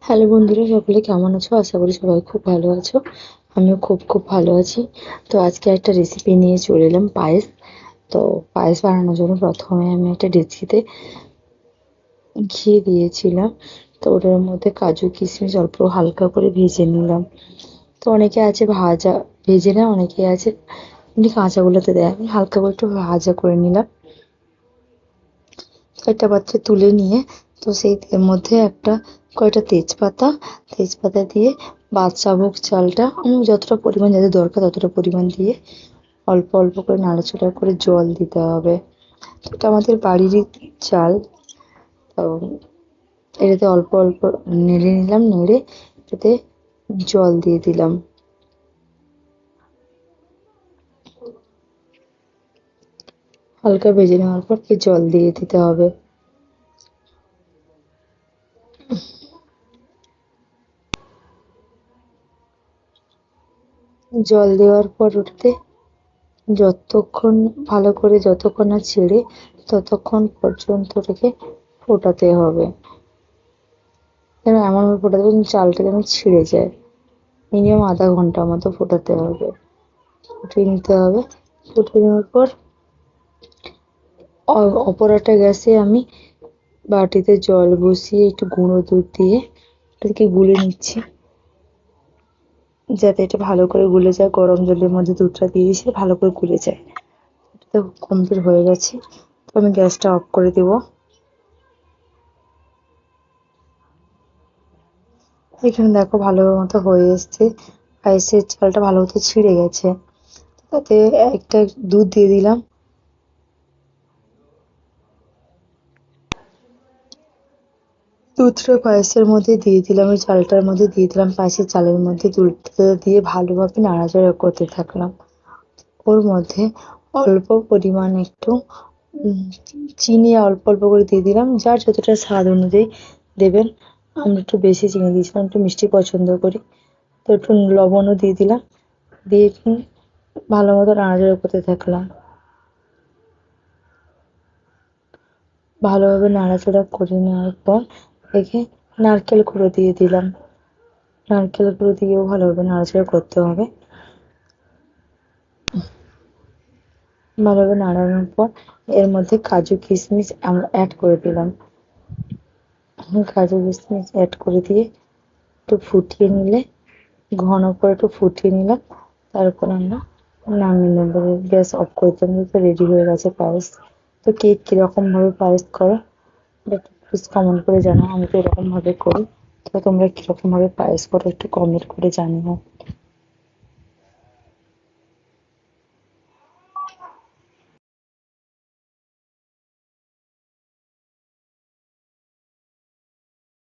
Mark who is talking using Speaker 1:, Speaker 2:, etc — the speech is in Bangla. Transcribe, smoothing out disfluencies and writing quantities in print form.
Speaker 1: হ্যালো বন্ধুরা, সকলে কেমন আছো? আশা করি সবাই খুব ভালো আছো। আমিও খুব খুব ভালো আছি। তো আজকে একটা রেসিপি নিয়ে চলে এলাম, পায়েস। তো পায়েস বানানোর জন্য প্রথমে আমি একটা ডেচকিতে ঘি দিয়েছিলাম। তো ওটার মধ্যে কাজু কিশমিশ অল্প হালকা করে ভেজে নিলাম। তো অনেকে আছে ভাজা ভেজে নেয়, অনেকে আছে এমনি কাঁচাগুলোতে দেয়। আমি হালকা করে একটু ভাজা করে নিলাম। একটা পাত্রে তুলে নিয়ে, তো সেই এর মধ্যে কয়টা তেজপাতা তেজপাতা দিয়ে বাদশাভোগ চালটা আমি যতটা পরিমাণ যাদের দরকার ততটা পরিমাণ দিয়ে অল্প অল্প করে নাড়াচাড়া করে জল দিতে হবে। তো এটা আমাদের বাড়িরই চাল। তো এটাতে অল্প অল্প নেড়ে নিলাম, নেড়ে এটাতে জল দিয়ে দিলাম। হালকা ভেজে নেওয়ার পর জল দিয়ে দিতে হবে। জল দেওয়ার পর ওটাতে যতক্ষণ ভালো করে যতক্ষণ না ছেড়ে ততক্ষণ পর্যন্ত ওটাকে ফোটাতে হবে। যেন এমনভাবে ফোটাতে হবে যেন চালটা যেন ছিঁড়ে যায়। মিনিমাম আধা ঘন্টা মতো ফোটাতে হবে, ফুটিয়ে নিতে হবে। ফুটিয়ে নেওয়ার পর অপর একটা গ্যাসে আমি বাটিতে জল বসিয়ে একটু গুঁড়ো দুধ দিয়ে ওটাকে গুলে নিচ্ছি, যাতে এটা ভালো করে গুলে যায়। গরম জলের মধ্যে দুধটা দিয়ে দিয়েছি, ভালো করে গুলে যায়। এটা তো কমপ্লিট হয়ে গেছে। তো আমি গ্যাসটা অফ করে দেবো। এখানে দেখো ভালো মতো হয়ে এসছে। পায়েসের চালটা ভালো মতো ছিঁড়ে গেছে। তাতে একটা দুধ দিয়ে দিলাম। দুধটা পায়েসের মধ্যে দিয়ে দিলাম, ওই চালটার মধ্যে দিয়ে দিলাম। পায়েসের চালের মধ্যে দুধটা দিয়ে ভালোভাবে নাড়াচাড়া করতে থাকলাম। ওর মধ্যে অল্প পরিমাণ একটু উম, চিনি অল্প অল্প করে দিয়ে দিলাম, যার যতটা স্বাদ অনুযায়ী দেবেন। আমরা একটু বেশি চিনি দিয়েছিলাম, একটু মিষ্টি পছন্দ করি। তো একটু লবণও দিয়ে দিলাম, দিয়ে ভালো মতো নাড়াচাড়া করতে থাকলাম। ভালোভাবে নাড়াচাড়া করে নেওয়ার পর দেখে নারকেল কুড়ো দিয়ে দিলাম। নারকেল কুড়ো দিয়েও ভালোভাবে নাড়াচাড়া করতে হবে। ভালোভাবে নাড়ানোর পর এর মধ্যে কাজু কিশমিশ আমরা অ্যাড করে দিলাম। কাজু কিশমিশ অ্যাড করে দিয়ে একটু ফুটিয়ে নিলে, ঘন করে একটু ফুটিয়ে নিলাম। তারপর আমরা নামিয়ে নেবো। গ্যাস অফ করে দিলাম। তো রেডি হয়ে গেছে পায়েস। তো কে কিরকম ভাবে পায়েস করো একটু প্লিজ কমেন্ট করে জানাও। আমি তো এরকম ভাবে করি। তো তোমরা কিরকম ভাবে পায়েস করো একটু কমেন্ট করে জানিও।